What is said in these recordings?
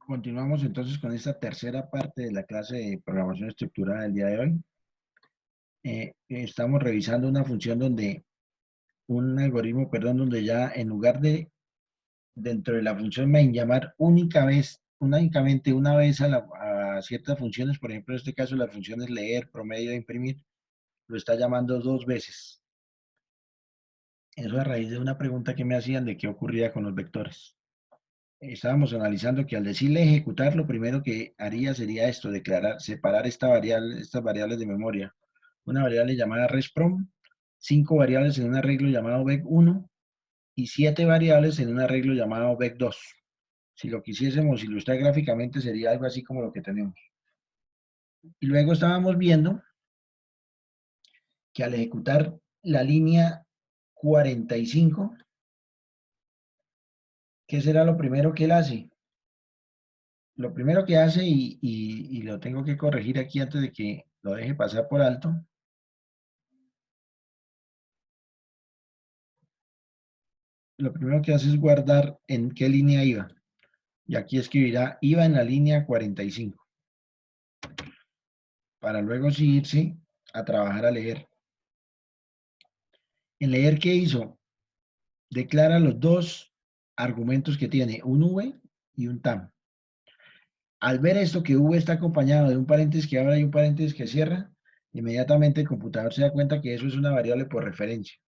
Continuamos entonces con esta tercera parte de la clase de programación estructurada del día de hoy. Estamos revisando una función un algoritmo, perdón, donde ya en lugar de dentro de la función main llamar únicamente una vez a ciertas funciones, por ejemplo en este caso las funciones leer, promedio e imprimir, lo está llamando dos veces. Eso a raíz de una pregunta que me hacían de qué ocurría con los vectores. Estábamos analizando que al decirle ejecutar, lo primero que haría sería esto, separar estas variables de memoria. Una variable llamada resprom, 5 variables en un arreglo llamado vec1 y 7 variables en un arreglo llamado vec2. Si lo quisiésemos ilustrar gráficamente sería algo así como lo que tenemos. Y luego estábamos viendo que al ejecutar la línea 45, ¿qué será lo primero que él hace? Lo primero que hace, y lo tengo que corregir aquí antes de que lo deje pasar por alto, lo primero que hace es guardar en qué línea iba. Y aquí escribirá iba en la línea 45. Para luego seguirse a trabajar a leer. En leer, ¿qué hizo? Declara los dos argumentos que tiene, un v y un tam. Al ver esto que v está acompañado de un paréntesis que abre y un paréntesis que cierra, inmediatamente el computador se da cuenta que eso es una variable por referencia.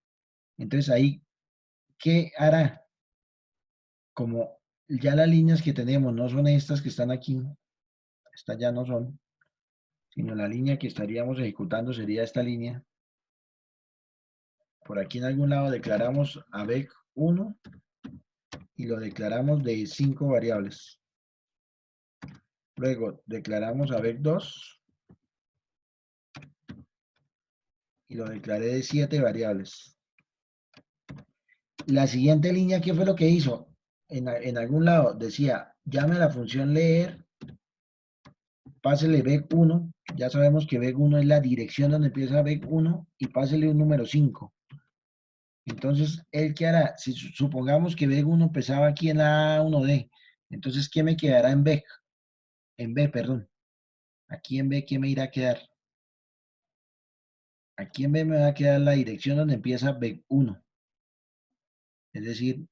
Entonces ahí, ¿qué hará? Como ya las líneas que tenemos no son estas que están aquí, estas ya no son, sino la línea que estaríamos ejecutando sería esta línea. Por aquí en algún lado declaramos a vec1 y lo declaramos de 5 variables. Luego declaramos a vec2 y lo declaré de 7 variables. La siguiente línea, ¿qué fue lo que hizo? En algún lado decía, llame a la función leer, pásele vec1, ya sabemos que vec1 es la dirección donde empieza vec1 y pásele un número 5. Entonces, ¿él qué hará? Si supongamos que vec1 empezaba aquí en la A1D, entonces, ¿qué me quedará en vec? En B, perdón. Aquí en B, ¿qué me irá a quedar? Aquí en B me va a quedar la dirección donde empieza vec1. Es decir,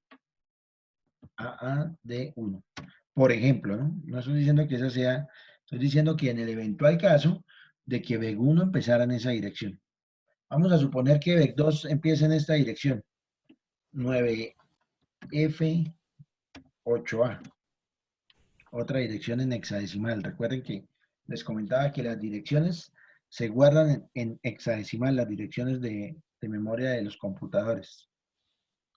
AAD1. Por ejemplo, ¿no? No estoy diciendo que esa sea, estoy diciendo que en el eventual caso de que vec1 empezara en esa dirección. Vamos a suponer que vec2 empieza en esta dirección. 9F8A. Otra dirección en hexadecimal. Recuerden que les comentaba que las direcciones se guardan en hexadecimal, las direcciones de memoria de los computadores.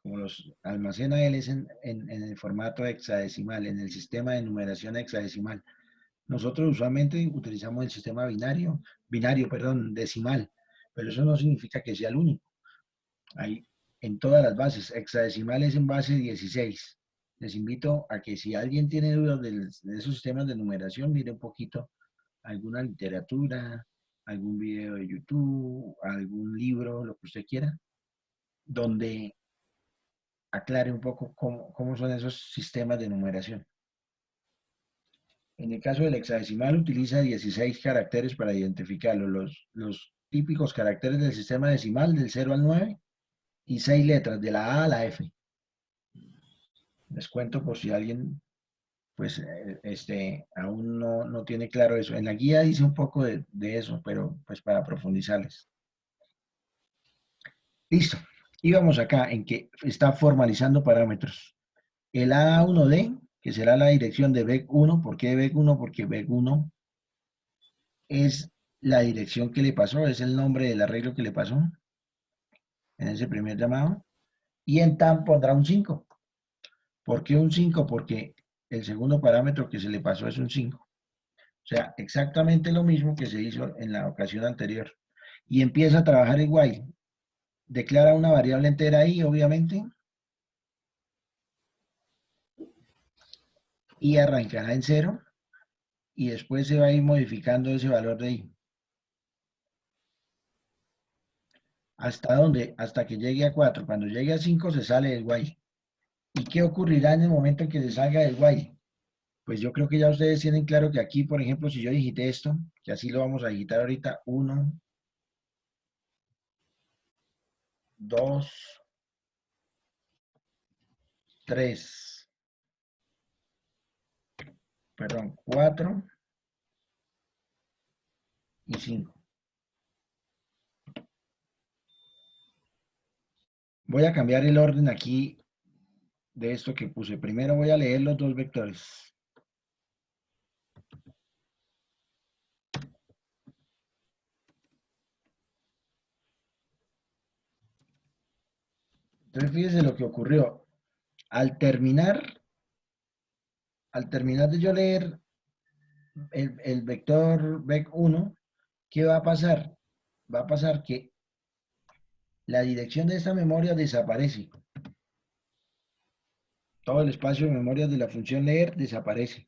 Como los almacena él es en el formato hexadecimal, en el sistema de numeración hexadecimal. Nosotros usualmente utilizamos el sistema decimal, pero eso no significa que sea el único. Hay en todas las bases, hexadecimal es en base 16. Les invito a que si alguien tiene dudas de esos sistemas de numeración, mire un poquito alguna literatura, algún video de YouTube, algún libro, lo que usted quiera, donde aclare un poco cómo son esos sistemas de numeración. En el caso del hexadecimal utiliza 16 caracteres para identificarlo, los típicos caracteres del sistema decimal del 0 al 9 y 6 letras de la A a la F. Les cuento por si alguien pues aún no tiene claro eso. En la guía dice un poco de eso, pero pues para profundizarles. Listo. Y vamos acá en que está formalizando parámetros. El A1D, que será la dirección de vec1. ¿Por qué vec1? Porque vec1 es la dirección que le pasó, es el nombre del arreglo que le pasó en ese primer llamado. Y en TAM pondrá un 5. ¿Por qué un 5? Porque el segundo parámetro que se le pasó es un 5. O sea, exactamente lo mismo que se hizo en la ocasión anterior. Y empieza a trabajar el while. Declara una variable entera ahí, obviamente. Y arrancará en 0. Y después se va a ir modificando ese valor de ahí. ¿Hasta dónde? Hasta que llegue a 4. Cuando llegue a 5 se sale del while. ¿Y qué ocurrirá en el momento en que se salga del while? Pues yo creo que ya ustedes tienen claro que aquí, por ejemplo, si yo digité esto, que así lo vamos a digitar ahorita, 1, 2, 3, perdón, 4 y 5. Voy a cambiar el orden aquí de esto que puse. Primero voy a leer los dos vectores. Entonces fíjense lo que ocurrió. Al terminar, al terminar de yo leer el vector vec1, ¿qué va a pasar? Va a pasar que la dirección de esta memoria desaparece. Todo el espacio de memoria de la función leer desaparece.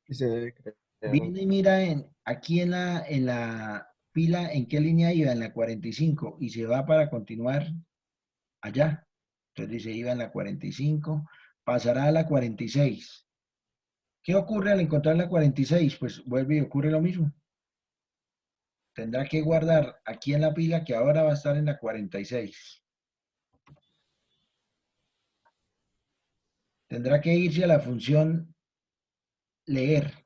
Y se debe crear Viene y mira aquí en la pila en qué línea iba, en la 45, y se va para continuar allá. Entonces dice, iba en la 45, pasará a la 46. ¿Qué ocurre al encontrar la 46? Pues vuelve y ocurre lo mismo. Tendrá que guardar aquí en la pila que ahora va a estar en la 46. Tendrá que irse a la función leer.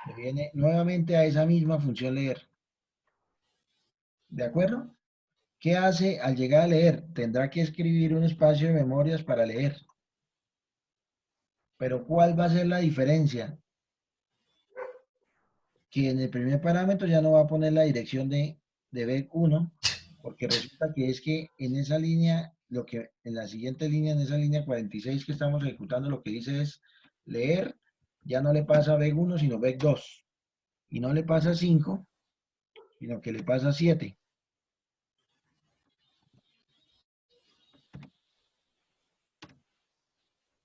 Que viene nuevamente a esa misma función leer. ¿De acuerdo? ¿Qué hace al llegar a leer? Tendrá que escribir un espacio de memorias para leer. Pero ¿cuál va a ser la diferencia? Que en el primer parámetro ya no va a poner la dirección de BEC1, porque resulta que es que en esa línea, en la siguiente línea, en esa línea 46 que estamos ejecutando, lo que dice es leer, ya no le pasa BEC1, sino BEC2. Y no le pasa 5, sino que le pasa 7.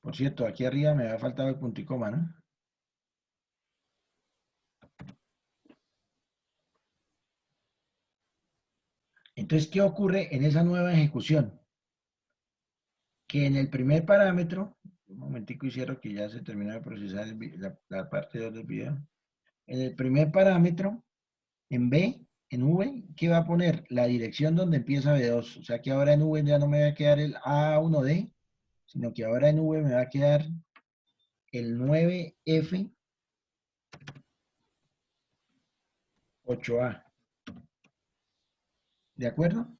Por cierto, aquí arriba me había faltado el punto y coma, ¿no? Entonces, ¿qué ocurre en esa nueva ejecución? Que en el primer parámetro, un momentico hicieron que ya se terminó de procesar la parte 2 del video. En el primer parámetro, en B, en V, ¿qué va a poner? La dirección donde empieza B2. O sea que ahora en V ya no me va a quedar el A1D, sino que ahora en V me va a quedar el 9F8A. ¿De acuerdo?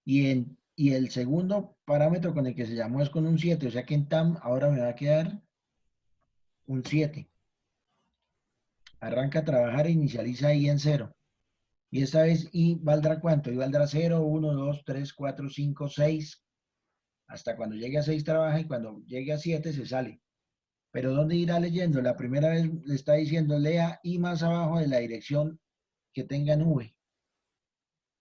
Y el segundo parámetro con el que se llamó es con un 7. O sea que en TAM ahora me va a quedar un 7. Arranca a trabajar e inicializa ahí en 0. Y esta vez I valdrá cuánto? I valdrá 0, 1, 2, 3, 4, 5, 6. Hasta cuando llegue a 6 trabaja y cuando llegue a 7 se sale. Pero ¿dónde irá leyendo? La primera vez le está diciendo lea I más abajo de la dirección que tenga en V.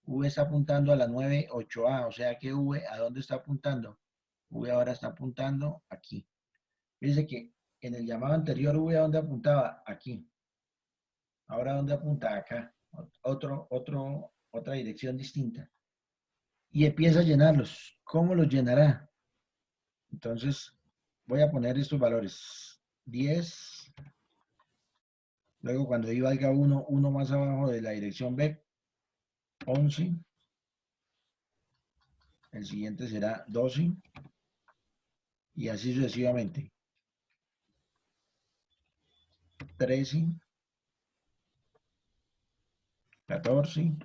V está apuntando a la 98A, o sea que V, ¿a dónde está apuntando? V ahora está apuntando aquí. Fíjense que en el llamado anterior V a dónde apuntaba? Aquí. Ahora ¿dónde apunta? Acá. Otra dirección distinta. Y empieza a llenarlos. ¿Cómo los llenará? Entonces, voy a poner estos valores. 10. Luego, cuando I valga 1, 1 más abajo de la dirección B, 11. El siguiente será 12. Y así sucesivamente. 13, 14,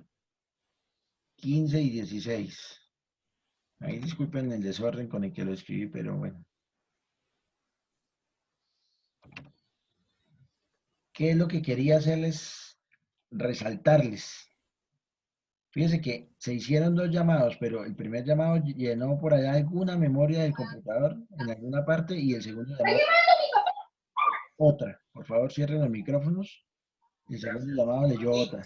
15 y 16. Ahí disculpen el desorden con el que lo escribí, pero bueno. ¿Qué es lo que quería hacerles? Resaltarles. Fíjense que se hicieron dos llamados, pero el primer llamado llenó por allá alguna memoria del computador en alguna parte y el segundo llamado otra. Por favor, cierren los micrófonos. El segundo llamado leyó otra.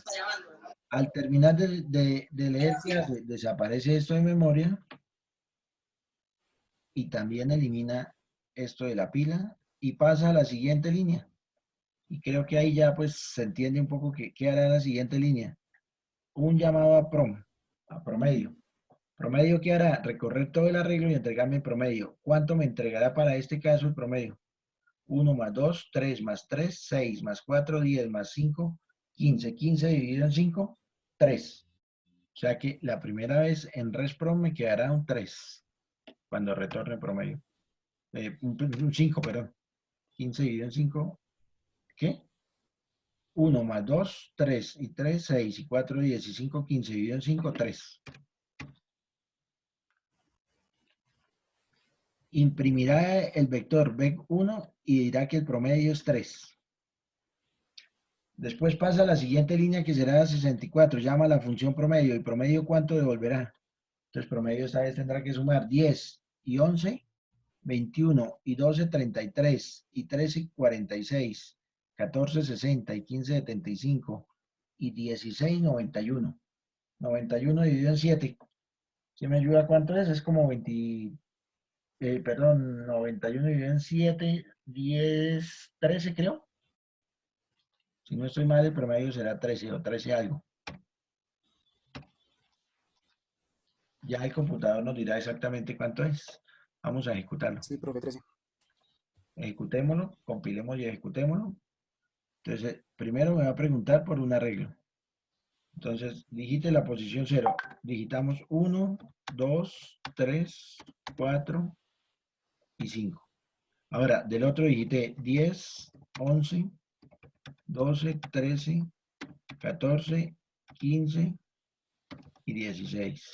Al terminar de leer qué hace, desaparece esto de memoria y también elimina esto de la pila y pasa a la siguiente línea. Y creo que ahí ya pues se entiende un poco qué hará la siguiente línea. Un llamado a promedio. Promedio, ¿qué hará? Recorrer todo el arreglo y entregarme el promedio. ¿Cuánto me entregará para este caso el promedio? 1 más 2, 3 más 3, 6 más 4, 10 más 5, 15. 15 dividido en 5, 3. O sea que la primera vez en ResProm me quedará un 3 cuando retorne el promedio. Un 5, perdón. 15 dividido en 5, ¿qué? 1 más 2, 3 y 3, 6 y 4, 10 y 5, 15 dividido en 5, 3. Imprimirá el vector VEC1 y dirá que el promedio es 3. Después pasa a la siguiente línea que será 64, llama la función promedio. ¿Y promedio cuánto devolverá? Entonces promedio esta vez tendrá que sumar 10 y 11, 21 y 12, 33 y 13, 46, 14, 60 y 15, 75 y 16, 91. 91 dividido en 7. ¿Quién me ayuda? ¿Cuánto es? Es como 20, perdón, 91 dividido en 7, 10, 13 creo. Si no estoy mal, el promedio será 13 o 13 algo. Ya el computador nos dirá exactamente cuánto es. Vamos a ejecutarlo. Sí, profe, 13. Ejecutémoslo, compilemos y ejecutémoslo. Entonces, primero me va a preguntar por un arreglo. Entonces, digite la posición 0. Digitamos 1, 2, 3, 4 y 5. Ahora, del otro digité 10, 11, 12, 13, 14, 15 y 16.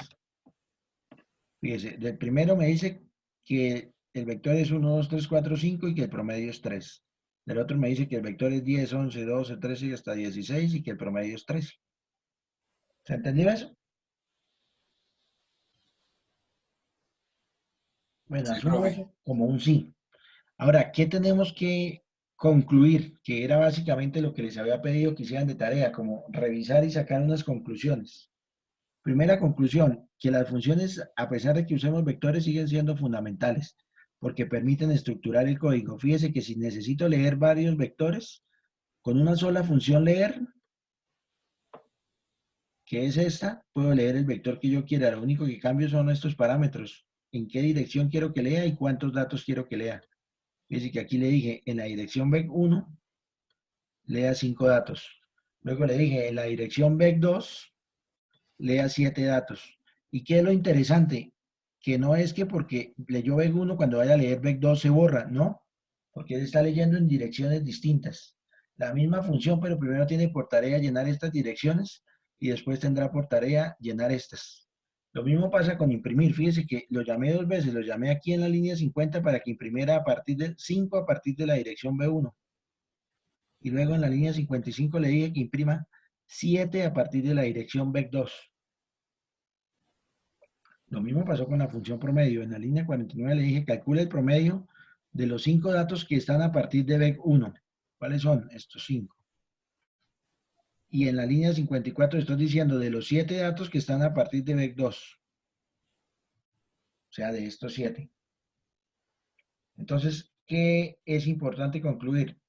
Fíjese, del primero me dice que el vector es 1, 2, 3, 4, 5 y que el promedio es 3. Del otro me dice que el vector es 10, 11, 12, 13 y hasta 16 y que el promedio es 13. ¿Se entendió eso? Bueno, Sí, asumo profe. eso como un sí. Ahora, ¿qué tenemos que concluir? Que era básicamente lo que les había pedido que hicieran de tarea, como revisar y sacar unas conclusiones. Primera conclusión, que las funciones, a pesar de que usemos vectores, siguen siendo fundamentales, porque permiten estructurar el código. Fíjese que si necesito leer varios vectores, con una sola función leer, que es esta, puedo leer el vector que yo quiera. Lo único que cambio son estos parámetros. En qué dirección quiero que lea y cuántos datos quiero que lea. Fíjese que aquí le dije, en la dirección VEC1, lea 5 datos. Luego le dije, en la dirección VEC2, lea 7 datos. ¿Y qué es lo interesante? Que no es que porque leyó VEC1 cuando vaya a leer VEC2 se borra, no, porque él está leyendo en direcciones distintas. La misma función, pero primero tiene por tarea llenar estas direcciones y después tendrá por tarea llenar estas. Lo mismo pasa con imprimir. Fíjese que lo llamé 2 veces, lo llamé aquí en la línea 50 para que imprimiera a partir de 5 a partir de la dirección B1. Y luego en la línea 55 le dije que imprima 7 a partir de la dirección VEC2. Lo mismo pasó con la función promedio. En la línea 49 le dije, calcule el promedio de los 5 datos que están a partir de VEC1. ¿Cuáles son? Estos 5. Y en la línea 54 estoy diciendo de los 7 datos que están a partir de VEC2. O sea, de estos 7. Entonces, ¿qué es importante concluir?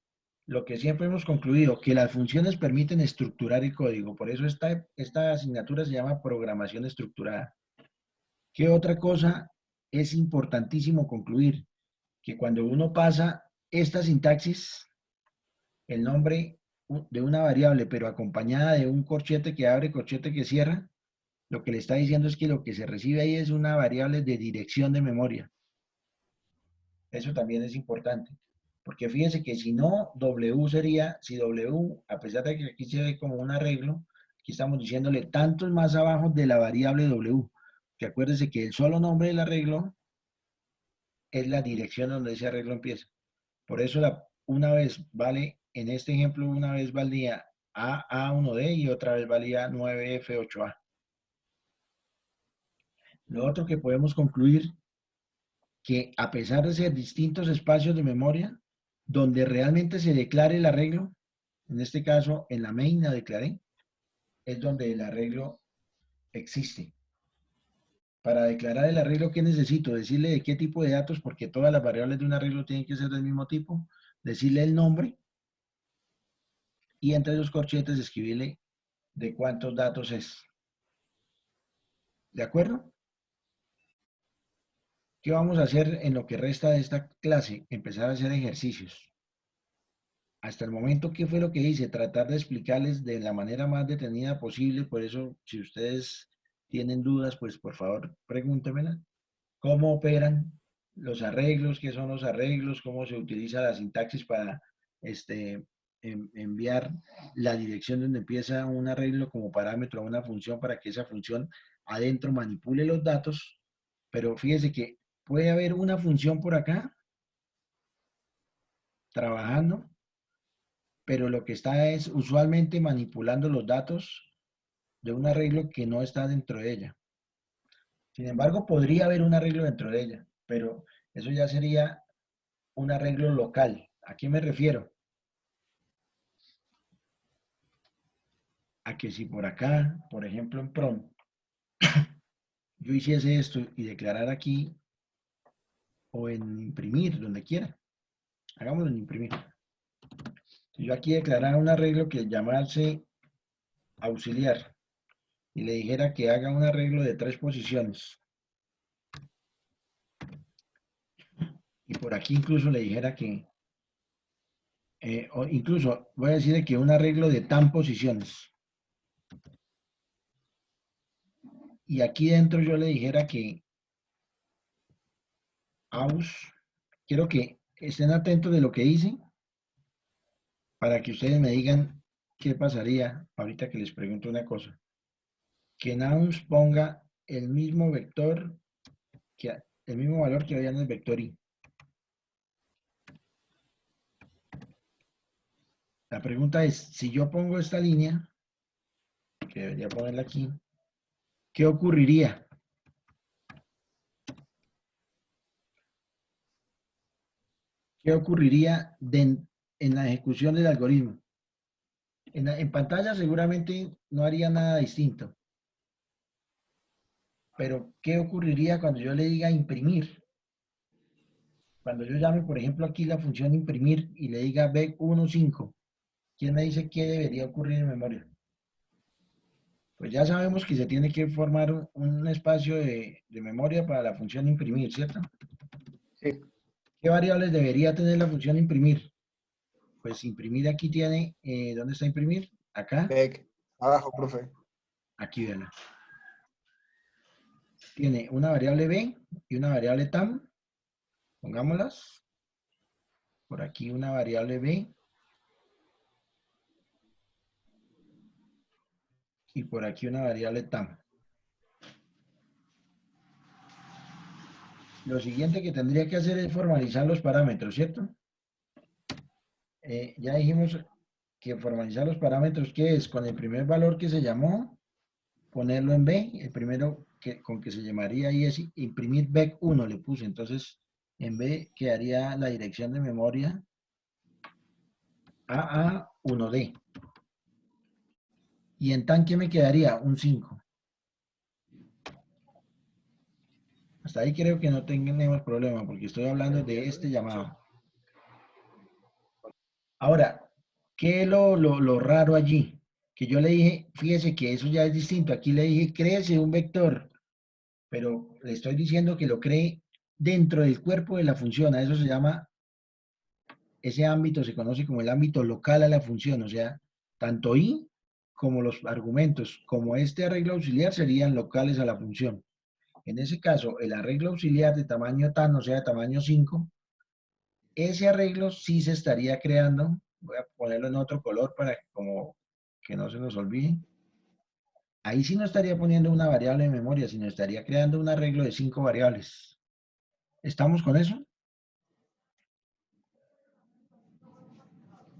Lo que siempre hemos concluido, que las funciones permiten estructurar el código. Por eso esta asignatura se llama programación estructurada. ¿Qué otra cosa es importantísimo concluir? Que cuando uno pasa esta sintaxis, el nombre de una variable, pero acompañada de un corchete que abre, corchete que cierra, lo que le está diciendo es que lo que se recibe ahí es una variable de dirección de memoria. Eso también es importante. Porque fíjense que si no, W sería, si W, a pesar de que aquí se ve como un arreglo, aquí estamos diciéndole tantos más abajo de la variable W. Que acuérdense que el solo nombre del arreglo es la dirección donde ese arreglo empieza. Por eso una vez vale, en este ejemplo, una vez valía A1D y otra vez valía 9F8A. Lo otro que podemos concluir, que a pesar de ser distintos espacios de memoria, donde realmente se declare el arreglo, en este caso en la main la declaré, es donde el arreglo existe. Para declarar el arreglo, ¿qué necesito? Decirle de qué tipo de datos, porque todas las variables de un arreglo tienen que ser del mismo tipo. Decirle el nombre y entre los corchetes escribirle de cuántos datos es. ¿De acuerdo? ¿Qué vamos a hacer en lo que resta de esta clase? Empezar a hacer ejercicios. Hasta el momento, ¿qué fue lo que hice? Tratar de explicarles de la manera más detenida posible. Por eso, si ustedes tienen dudas, pues por favor, pregúntenmela. ¿Cómo operan los arreglos? ¿Qué son los arreglos? ¿Cómo se utiliza la sintaxis para enviar la dirección donde empieza un arreglo como parámetro a una función para que esa función adentro manipule los datos? Pero fíjese que puede haber una función por acá trabajando, pero lo que está es usualmente manipulando los datos de un arreglo que no está dentro de ella. Sin embargo, podría haber un arreglo dentro de ella, pero eso ya sería un arreglo local. ¿A qué me refiero? A que si por acá, por ejemplo en PROM, yo hiciese esto y declarar aquí o en imprimir, donde quiera, hagámoslo en imprimir. Si yo aquí declarara un arreglo que llamase auxiliar y le dijera que haga un arreglo de 3 posiciones, y por aquí incluso le dijera que, o incluso voy a decirle que un arreglo de tan posiciones, y aquí dentro yo le dijera que aus, quiero que estén atentos de lo que hice para que ustedes me digan qué pasaría ahorita que les pregunto una cosa. Que Nouns ponga el mismo vector, el mismo valor que había en el vector i. La pregunta es, si yo pongo esta línea, que debería ponerla aquí, ¿qué ocurriría? ¿Qué ocurriría en la ejecución del algoritmo? En pantalla seguramente no haría nada distinto. Pero, ¿qué ocurriría cuando yo le diga imprimir? Cuando yo llame, por ejemplo, aquí la función imprimir y le diga vec15, ¿quién me dice qué debería ocurrir en memoria? Pues ya sabemos que se tiene que formar un espacio de memoria para la función imprimir, ¿cierto? Sí. ¿Qué variables debería tener la función imprimir? Pues imprimir aquí tiene, ¿dónde está imprimir? Acá, Back. Abajo, profe. aquí, vean. Tiene una variable b y una variable tam, pongámoslas. Por aquí una variable b y por aquí una variable tam. Lo siguiente que tendría que hacer es formalizar los parámetros, ¿cierto? Ya dijimos que formalizar los parámetros, ¿qué es? Con el primer valor que se llamó, ponerlo en B, el primero con que se llamaría ahí es imprimir vec1, le puse, entonces en B quedaría la dirección de memoria AA1D. Y en tanque me quedaría un 5. Hasta ahí creo que no tenemos problema porque estoy hablando de este llamado. Ahora, ¿qué es lo raro allí? Que yo le dije, fíjese que eso ya es distinto. Aquí le dije, créese un vector, pero le estoy diciendo que lo cree dentro del cuerpo de la función. A eso se llama, ese ámbito se conoce como el ámbito local a la función. O sea, tanto i como los argumentos, como este arreglo auxiliar serían locales a la función. En ese caso, el arreglo auxiliar de tamaño tan, o sea, de tamaño 5, ese arreglo sí se estaría creando. Voy a ponerlo en otro color para que, como que no se nos olvide. Ahí sí no estaría poniendo una variable de memoria, sino estaría creando un arreglo de 5 variables. ¿Estamos con eso?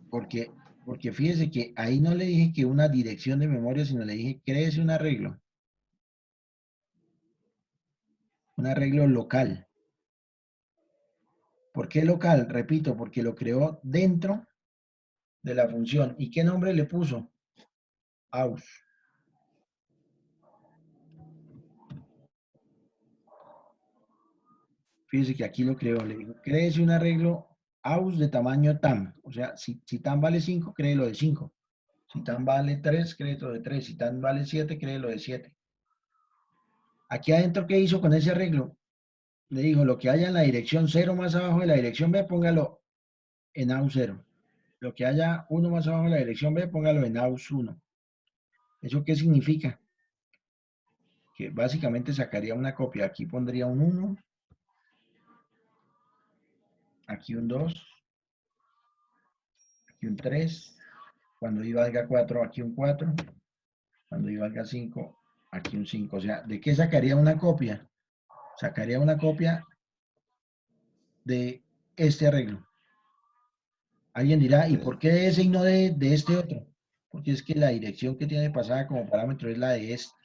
Porque, porque fíjese que ahí no le dije que una dirección de memoria, sino le dije, créese un arreglo local. ¿Por qué local? Repito, porque lo creó dentro de la función. ¿Y qué nombre le puso? Aus. Fíjese que aquí lo creó, le dijo, créese un arreglo aus de tamaño tam. O sea, si tam vale 5, créelo de 5. Si tan vale 3, créelo de 3. Si tan vale 7, créelo de 7. Aquí adentro, ¿qué hizo con ese arreglo? Le dijo, lo que haya en la dirección 0 más abajo de la dirección B, póngalo en AUS 0. Lo que haya 1 más abajo de la dirección B, póngalo en AUS 1. ¿Eso qué significa? Que básicamente sacaría una copia. Aquí pondría un 1, aquí un 2, aquí un 3. Cuando I valga 4, aquí un 4. Cuando I valga 5, aquí un 5. O sea, ¿de qué sacaría una copia? Sacaría una copia de este arreglo. Alguien dirá, ¿y por qué de ese y no de este otro? Porque es que la dirección que tiene pasada como parámetro es la de este.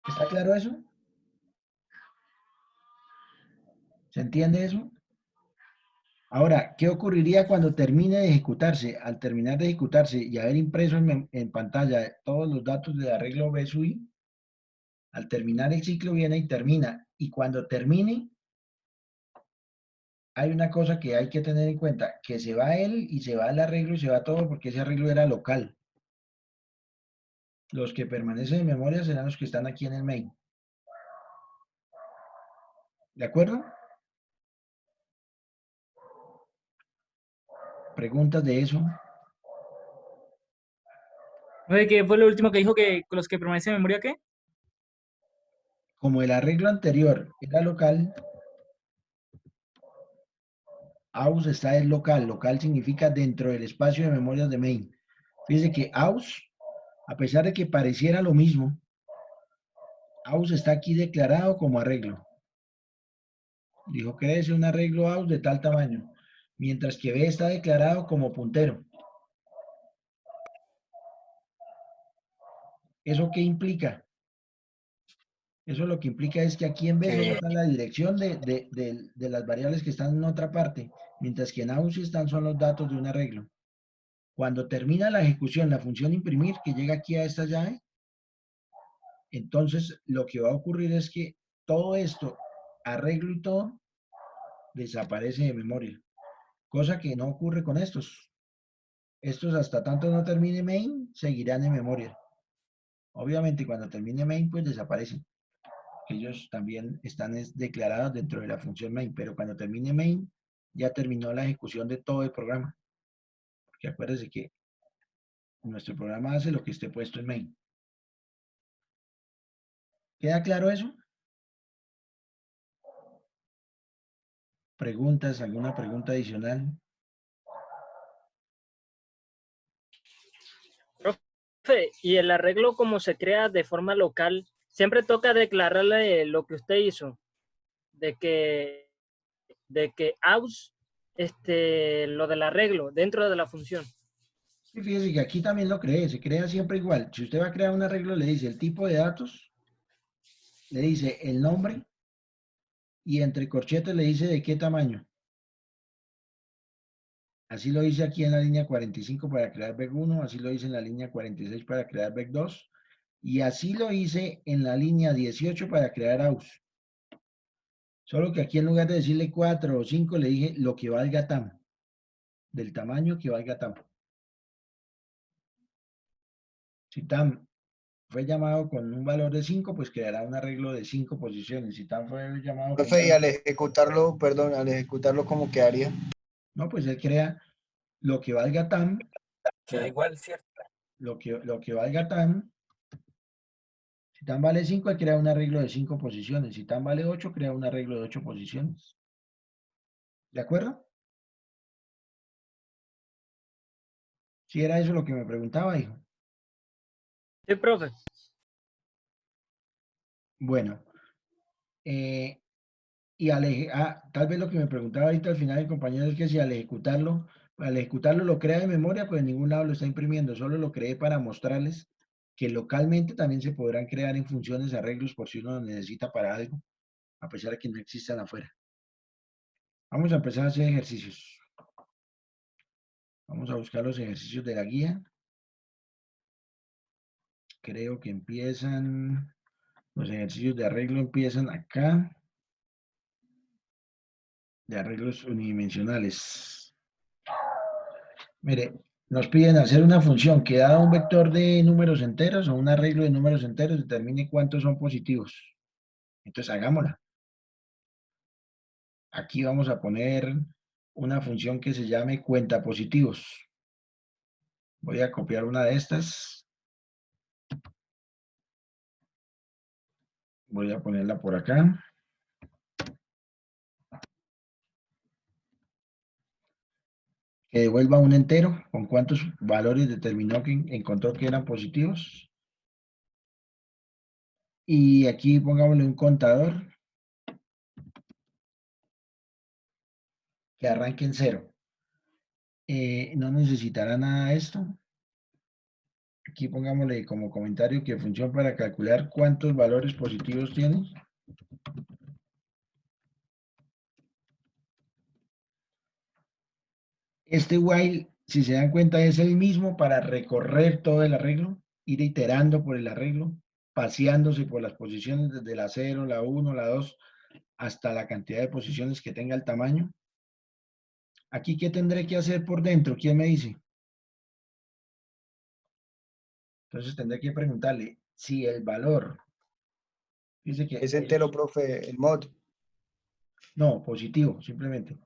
¿Está claro eso? ¿Se entiende eso? Ahora, ¿qué ocurriría cuando termine de ejecutarse? Al terminar de ejecutarse y haber impreso en pantalla todos los datos de arreglo B sub I, al terminar el ciclo viene y termina. Y cuando termine, hay una cosa que hay que tener en cuenta, que se va él y se va el arreglo y se va todo porque ese arreglo era local. Los que permanecen en memoria serán los que están aquí en el main. ¿De acuerdo? ¿Preguntas de eso? Oye, ¿qué fue lo último que dijo que con los que permanecen en memoria qué? Como el arreglo anterior era local, AUS está en local. Local significa dentro del espacio de memorias de main. Fíjense que AUS, a pesar de que pareciera lo mismo, AUS está aquí declarado como arreglo. Dijo que es un arreglo AUS de tal tamaño, mientras que B está declarado como puntero. ¿Eso qué implica? Eso lo que implica es que aquí en B solo está la dirección de las variables que están en otra parte, mientras que en AUS están son los datos de un arreglo. Cuando termina la ejecución, la función imprimir, que llega aquí a esta llave, entonces lo que va a ocurrir es que todo esto, arreglo y todo, desaparece de memoria. Cosa que no ocurre con estos. Estos hasta tanto no termine main, seguirán en memoria. Obviamente cuando termine main, pues desaparecen. Ellos también están declarados dentro de la función main, pero cuando termine main, ya terminó la ejecución de todo el programa. Porque acuérdense que nuestro programa hace lo que esté puesto en main. ¿Queda claro eso? ¿Preguntas? ¿Alguna pregunta adicional? Profe, y el arreglo como se crea de forma local, siempre toca declararle lo que usted hizo, de que aus, lo del arreglo dentro de la función. Y fíjese que aquí también lo cree, se crea siempre igual. Si usted va a crear un arreglo, le dice el tipo de datos, le dice el nombre y entre corchetes le dice de qué tamaño. Así lo hice aquí en la línea 45 para crear VEC 1, así lo hice en la línea 46 para crear VEC 2 y así lo hice en la línea 18 para crear AUS. Solo que aquí en lugar de decirle 4 o 5 le dije lo que valga TAM, del tamaño que valga TAM. Si TAM fue llamado con un valor de 5, pues creará un arreglo de 5 posiciones. Si TAM fue llamado con un Profe, y valor, al ejecutarlo, perdón, al ejecutarlo, ¿cómo quedaría? no, pues él crea lo que valga TAM, Queda igual, ¿cierto? lo que valga TAM. Si TAM vale 5, él crea un arreglo de 5 posiciones. Si TAM vale 8, crea un arreglo de 8 posiciones. ¿De acuerdo? Si era eso lo que me preguntaba, hijo. Sí, profe. Bueno, y tal vez lo que me preguntaba ahorita al final el compañero es que si al ejecutarlo lo crea de memoria, pues en ningún lado lo está imprimiendo, solo lo creé para mostrarles que localmente también se podrán crear en funciones arreglos por si uno lo necesita para algo, a pesar de que no existan afuera. Vamos a empezar a hacer ejercicios. Vamos a buscar los ejercicios de la guía. Creo que empiezan, los ejercicios de arreglo empiezan acá, de arreglos unidimensionales. Mire, nos piden hacer una función que dada un vector de números enteros o un arreglo de números enteros determine cuántos son positivos. Entonces hagámosla. Aquí vamos a poner una función que se llame cuenta positivos. Voy a copiar una de estas. Voy a ponerla por acá. Que devuelva un entero con cuántos valores determinó que encontró que eran positivos. Y aquí pongámosle un contador que arranque en 0. No necesitará nada de esto. Aquí pongámosle como comentario que función para calcular cuántos valores positivos tiene. Este while, si se dan cuenta, es el mismo para recorrer todo el arreglo, ir iterando por el arreglo, paseándose por las posiciones desde la 0, la 1, la 2, hasta la cantidad de posiciones que tenga el tamaño. Aquí, ¿qué tendré que hacer por dentro? ¿Quién me dice? Entonces tendré que preguntarle si el valor, dice que Es entero, profe, el mod. no, positivo, simplemente.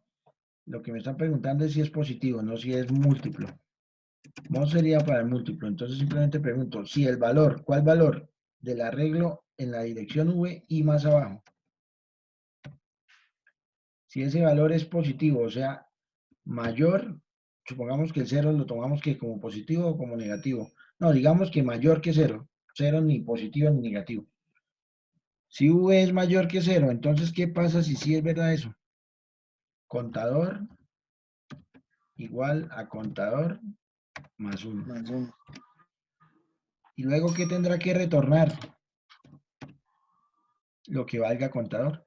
Lo que me están preguntando es si es positivo, no si es múltiplo. No sería para el múltiplo, entonces simplemente pregunto si el valor, ¿cuál valor del arreglo en la dirección V y más abajo? Si ese valor es positivo, o sea, mayor, supongamos que el 0 lo tomamos que como positivo o como negativo. No, digamos que mayor que 0, 0 ni positivo ni negativo. Si V es mayor que 0, entonces, ¿qué pasa si sí es verdad eso? Contador igual a contador más 1. Más uno. Y luego, ¿qué tendrá que retornar? Lo que valga contador.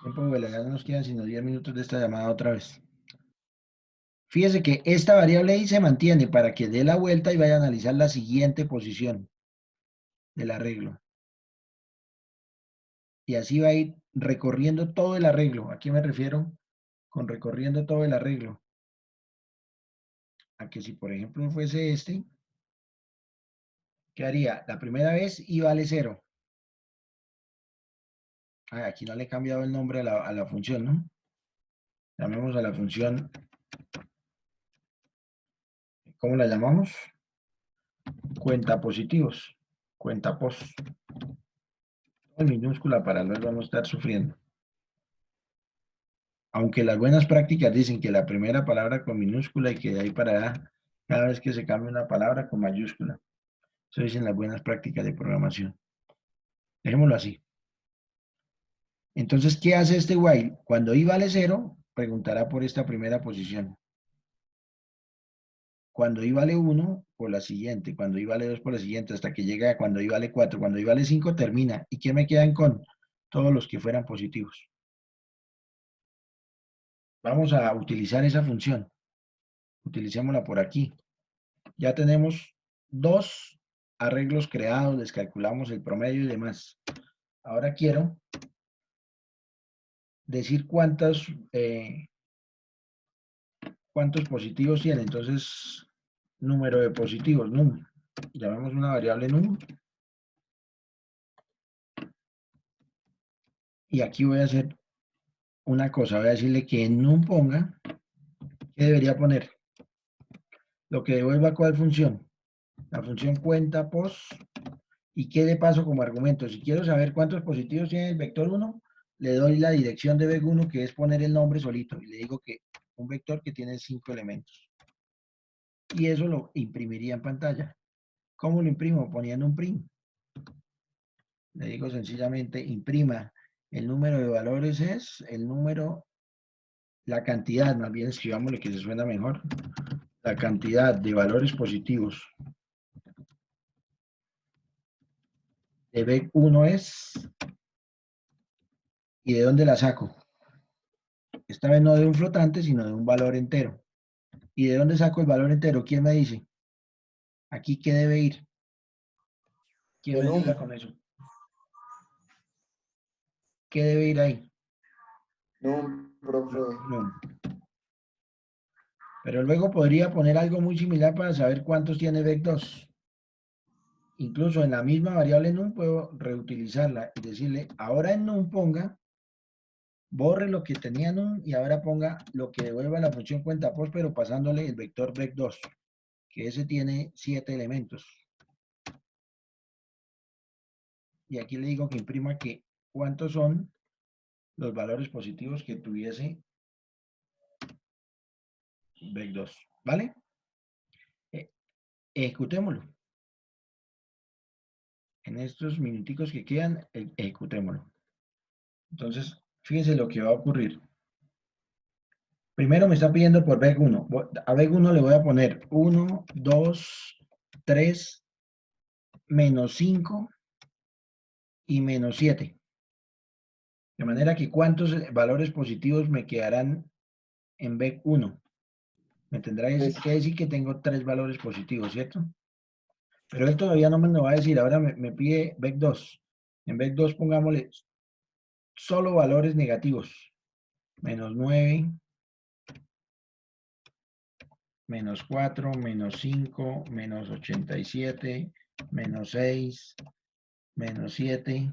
Tiempo vuela, ya no nos quedan sino 10 minutos de esta llamada otra vez. Fíjese que esta variable ahí se mantiene para que dé la vuelta y vaya a analizar la siguiente posición del arreglo. Y así va a ir recorriendo todo el arreglo. ¿A qué me refiero con recorriendo todo el arreglo? A que si por ejemplo fuese este, ¿qué haría? La primera vez y vale 0. Aquí no le he cambiado el nombre a la función, ¿no? Llamemos a la función, ¿cómo la llamamos? Cuenta positivos, cuenta post. En minúscula para luego no estar sufriendo. Aunque las buenas prácticas dicen que la primera palabra con minúscula y que de ahí para allá, cada vez que se cambia una palabra con mayúscula. Eso dicen las buenas prácticas de programación. Dejémoslo así. Entonces, ¿qué hace este while? Cuando i vale 0, preguntará por esta primera posición. Cuando i vale 1, por la siguiente. Cuando i vale 2, por la siguiente, hasta que llega a cuando i vale 4. Cuando i vale 5, termina. ¿Y qué me quedan con? Todos los que fueran positivos. Vamos a utilizar esa función. Utilicémosla por aquí. Ya tenemos 2 arreglos creados, les calculamos el promedio y demás. Ahora quiero decir cuántos positivos tiene. Entonces, número de positivos, num. Llamamos una variable num. Y aquí voy a hacer una cosa. Voy a decirle que en num ponga, ¿qué debería poner? Lo que devuelva cuál función. La función cuenta post. Y qué de paso como argumento. Si quiero saber cuántos positivos tiene el vector 1, le doy la dirección de vec1, que es poner el nombre solito. Y le digo que un vector que tiene 5 elementos. Y eso lo imprimiría en pantalla. ¿Cómo lo imprimo? Poniendo un print. Le digo sencillamente, imprima. El número de valores es el número, la cantidad, más bien escribámosle que se suena mejor. La cantidad de valores positivos de vec1 es, ¿y de dónde la saco? Esta vez no de un flotante, sino de un valor entero. ¿Y de dónde saco el valor entero? ¿Quién me dice? ¿Aquí qué debe ir? ¿Quién De me num. ayuda con eso? ¿Qué debe ir ahí? Num, profe. No. Pero luego podría poner algo muy similar para saber cuántos tiene vec2. Incluso en la misma variable num puedo reutilizarla y decirle, ahora en num ponga, borre lo que tenía num y ahora ponga lo que devuelva la función cuenta post, pero pasándole el vector vec2, que ese tiene 7 elementos. Y aquí le digo que imprima que cuántos son los valores positivos que tuviese vec2, ¿vale? Ejecutémoslo. En estos minuticos que quedan, ejecutémoslo. Entonces, fíjense lo que va a ocurrir. Primero me está pidiendo por vec1. A vec1 le voy a poner 1, 2, 3, menos 5 y menos 7. De manera que cuántos valores positivos me quedarán en vec1. Me tendrá que decir que tengo 3 valores positivos, ¿cierto? Pero él todavía no me lo va a decir. Ahora me pide vec2. En vec2 pongámosle solo valores negativos. Menos 9, menos 4, menos 5, menos 87, menos 6, menos 7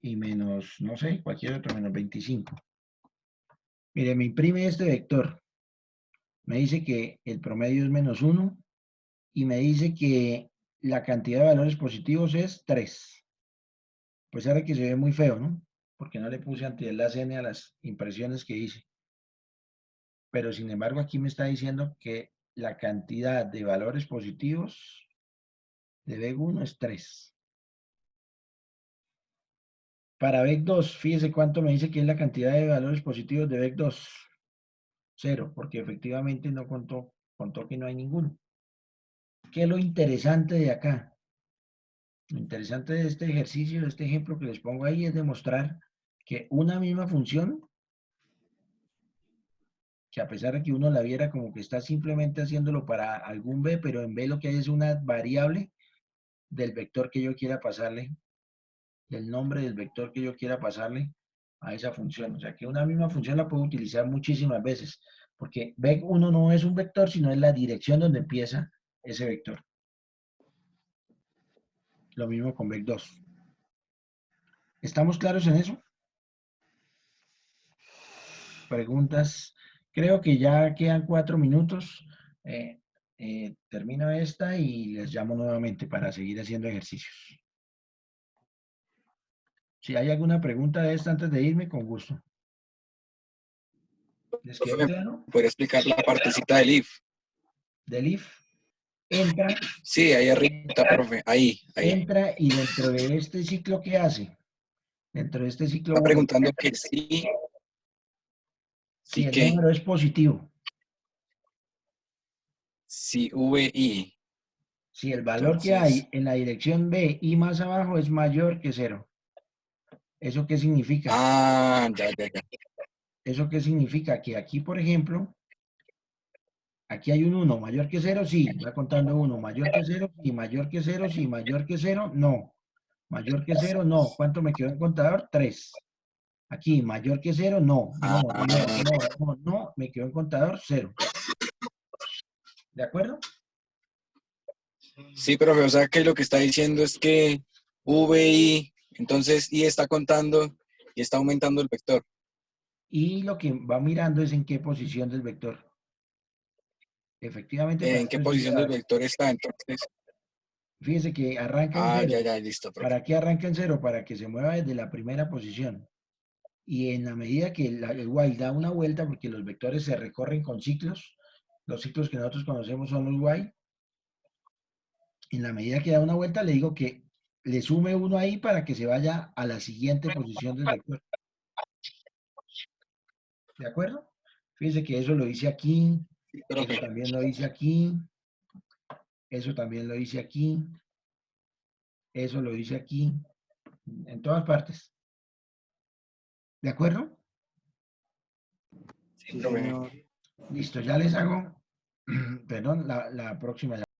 y menos, no sé, cualquier otro, menos 25. Mire, me imprime este vector. Me dice que el promedio es menos 1 y me dice que la cantidad de valores positivos es 3. Pues ahora que se ve muy feo, ¿no? Porque no le puse antienlace N a las impresiones que hice. Pero sin embargo aquí me está diciendo que la cantidad de valores positivos de vec1 es 3. Para vec2, fíjese cuánto me dice que es la cantidad de valores positivos de vec2. 0, porque efectivamente no contó que no hay ninguno. ¿Qué es lo interesante de acá? Lo interesante de este ejercicio, de este ejemplo que les pongo ahí, es demostrar que una misma función, que a pesar de que uno la viera como que está simplemente haciéndolo para algún b, pero en b lo que hay es una variable del vector que yo quiera pasarle, del nombre del vector que yo quiera pasarle a esa función. O sea que una misma función la puedo utilizar muchísimas veces, porque vec1 no es un vector, sino es la dirección donde empieza ese vector. Lo mismo con vec2. ¿Estamos claros en eso? Preguntas. Creo que ya quedan 4 minutos. Termino esta y les llamo nuevamente para seguir haciendo ejercicios. Si hay alguna pregunta de esta antes de irme, con gusto. ¿Les quedó claro? ¿Podría explicar la partecita del if? Del if. Entra. Sí, ahí arriba, profe. Ahí. Entra y dentro de este ciclo, ¿qué hace? Dentro de este ciclo, Está preguntando que sí. si el ¿qué? número es positivo. Si VI. Si el valor que hay en la dirección B y más abajo es mayor que 0. ¿Eso qué significa? Ya. ¿Eso qué significa? Que aquí, por ejemplo, aquí hay un 1 mayor que 0, sí, va contando 1 mayor que 0, sí, mayor que 0, sí, mayor que 0, no. Mayor que 0, no. ¿Cuánto me quedó en contador? 3. Aquí, mayor que 0, no, no, me quedó en contador 0. ¿De acuerdo? Sí, profe, o sea que lo que está diciendo es que VI, entonces I está contando y está aumentando el vector. Y lo que va mirando es en qué posición del vector. Efectivamente. ¿En qué posición del vector está entonces? Fíjese que arranca en 0. Ya, listo, profe. ¿Para qué arranca en 0? Para que se mueva desde la primera posición. Y en la medida que el while da una vuelta, porque los vectores se recorren con ciclos, los ciclos que nosotros conocemos son los while, en la medida que da una vuelta le digo que le sume 1 ahí para que se vaya a la siguiente posición del vector. ¿De acuerdo? Fíjense que eso lo hice aquí, eso también lo hice aquí, eso también lo hice aquí, eso lo hice aquí, en todas partes. ¿De acuerdo? Sí, profe. Listo, ya les hago, perdón, la próxima.